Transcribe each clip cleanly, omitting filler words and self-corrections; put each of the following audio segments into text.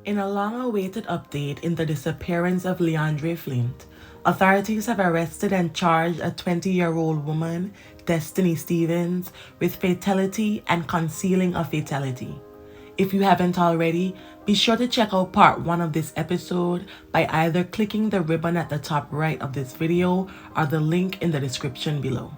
In a long-awaited update in the disappearance of Leondre Flynt, authorities have arrested and charged a 20-year-old woman, Destiny Stevens, with fatality and concealing a fatality. If you haven't already, be sure to check out part 1 of this episode by either clicking the ribbon at the top right of this video or the link in the description below.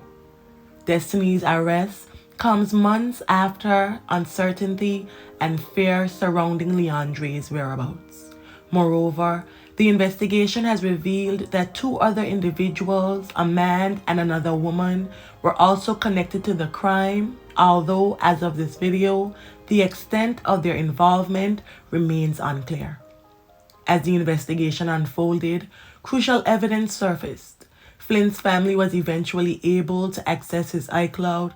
Destiny's arrest comes months after uncertainty and fear surrounding Leondre's whereabouts. Moreover, the investigation has revealed that 2 other individuals, a man and another woman, were also connected to the crime, although as of this video, the extent of their involvement remains unclear. As the investigation unfolded, crucial evidence surfaced. Flynt's family was eventually able to access his iCloud,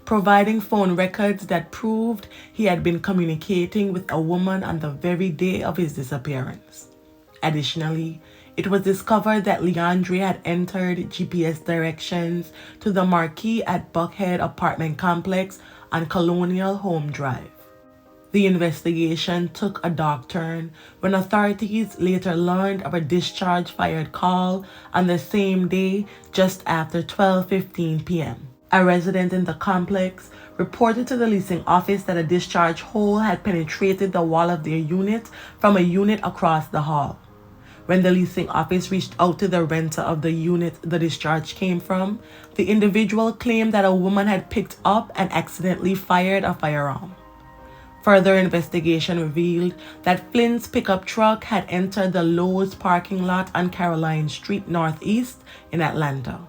providing phone records that proved he had been communicating with a woman on the very day of his disappearance. Additionally, it was discovered that Leondre had entered GPS directions to the marquee at Buckhead apartment complex on Colonial Home Drive. The investigation took a dark turn when authorities later learned of a discharge-fired call on the same day just after 12:15 p.m. A resident in the complex reported to the leasing office that a discharge hole had penetrated the wall of their unit from a unit across the hall. When the leasing office reached out to the renter of the unit the discharge came from, the individual claimed that a woman had picked up and accidentally fired a firearm. Further investigation revealed that Flynt's pickup truck had entered the Lowe's parking lot on Caroline Street Northeast in Atlanta.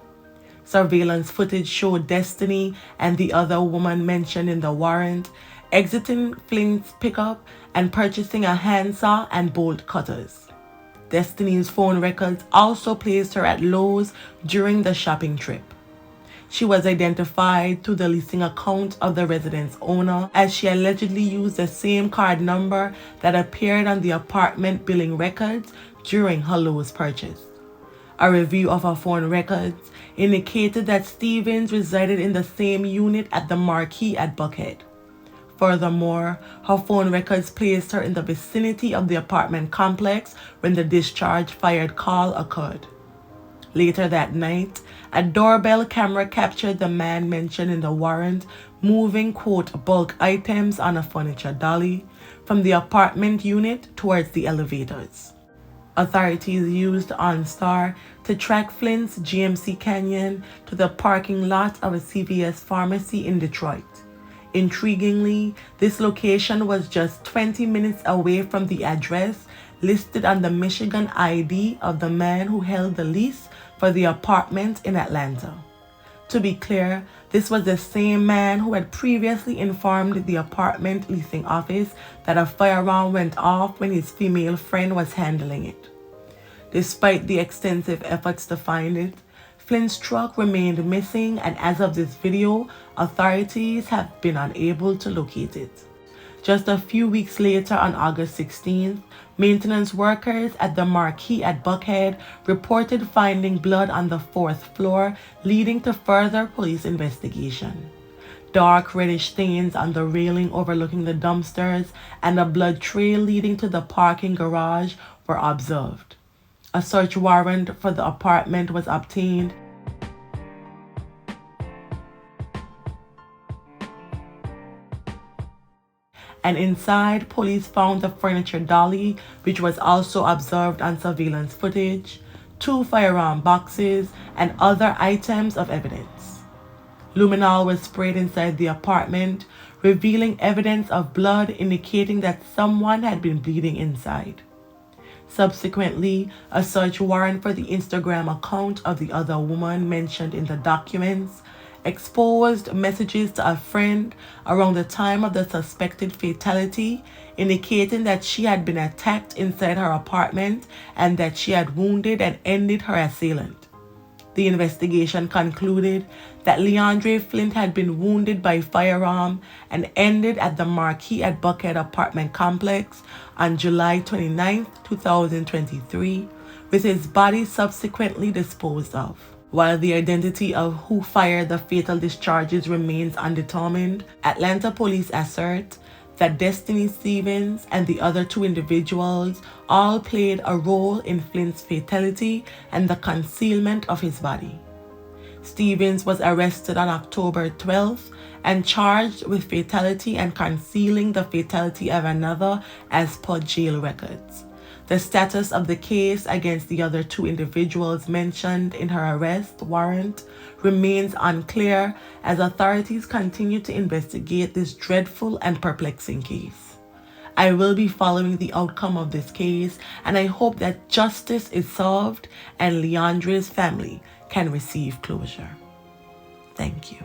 Surveillance footage showed Destiny and the other woman mentioned in the warrant exiting Flynt's pickup and purchasing a handsaw and bolt cutters. Destiny's phone records also placed her at Lowe's during the shopping trip. She was identified through the leasing account of the residence owner, as she allegedly used the same card number that appeared on the apartment billing records during her Lowe's purchase. A review of her phone records indicated that Stevens resided in the same unit at the marquee at Buckhead. Furthermore, her phone records placed her in the vicinity of the apartment complex when the discharge-fired call occurred. Later that night, a doorbell camera captured the man mentioned in the warrant moving, quote, bulk items on a furniture dolly from the apartment unit towards the elevators. Authorities used OnStar to track Flynt's GMC Canyon to the parking lot of a CVS pharmacy in Detroit. Intriguingly, this location was just 20 minutes away from the address listed on the Michigan ID of the man who held the lease for the apartment in Atlanta. To be clear, this was the same man who had previously informed the apartment leasing office that a firearm went off when his female friend was handling it. Despite the extensive efforts to find it, Flynt's truck remained missing, and as of this video, authorities have been unable to locate it. Just a few weeks later, on August 16th, maintenance workers at the marquee at Buckhead reported finding blood on the 4th floor, leading to further police investigation. Dark reddish stains on the railing overlooking the dumpsters and a blood trail leading to the parking garage were observed. A search warrant for the apartment was obtained, and inside, police found the furniture dolly, which was also observed on surveillance footage, 2 firearm boxes, and other items of evidence. Luminol was sprayed inside the apartment, revealing evidence of blood indicating that someone had been bleeding inside. Subsequently, a search warrant for the Instagram account of the other woman mentioned in the documents exposed messages to a friend around the time of the suspected fatality, indicating that she had been attacked inside her apartment and that she had wounded and ended her assailant. The investigation concluded that Leondre Flynt had been wounded by firearm and ended at the Marquee at Buckhead apartment complex on July 29, 2023, with his body subsequently disposed of. While the identity of who fired the fatal discharges remains undetermined, Atlanta police assert that Destiny Stevens and the other two individuals all played a role in Flynt's fatality and the concealment of his body. Stevens was arrested on October 12th and charged with fatality and concealing the fatality of another as per jail records. The status of the case against the other two individuals mentioned in her arrest warrant remains unclear as authorities continue to investigate this dreadful and perplexing case. I will be following the outcome of this case, and I hope that justice is solved and Leondre's family can receive closure. Thank you.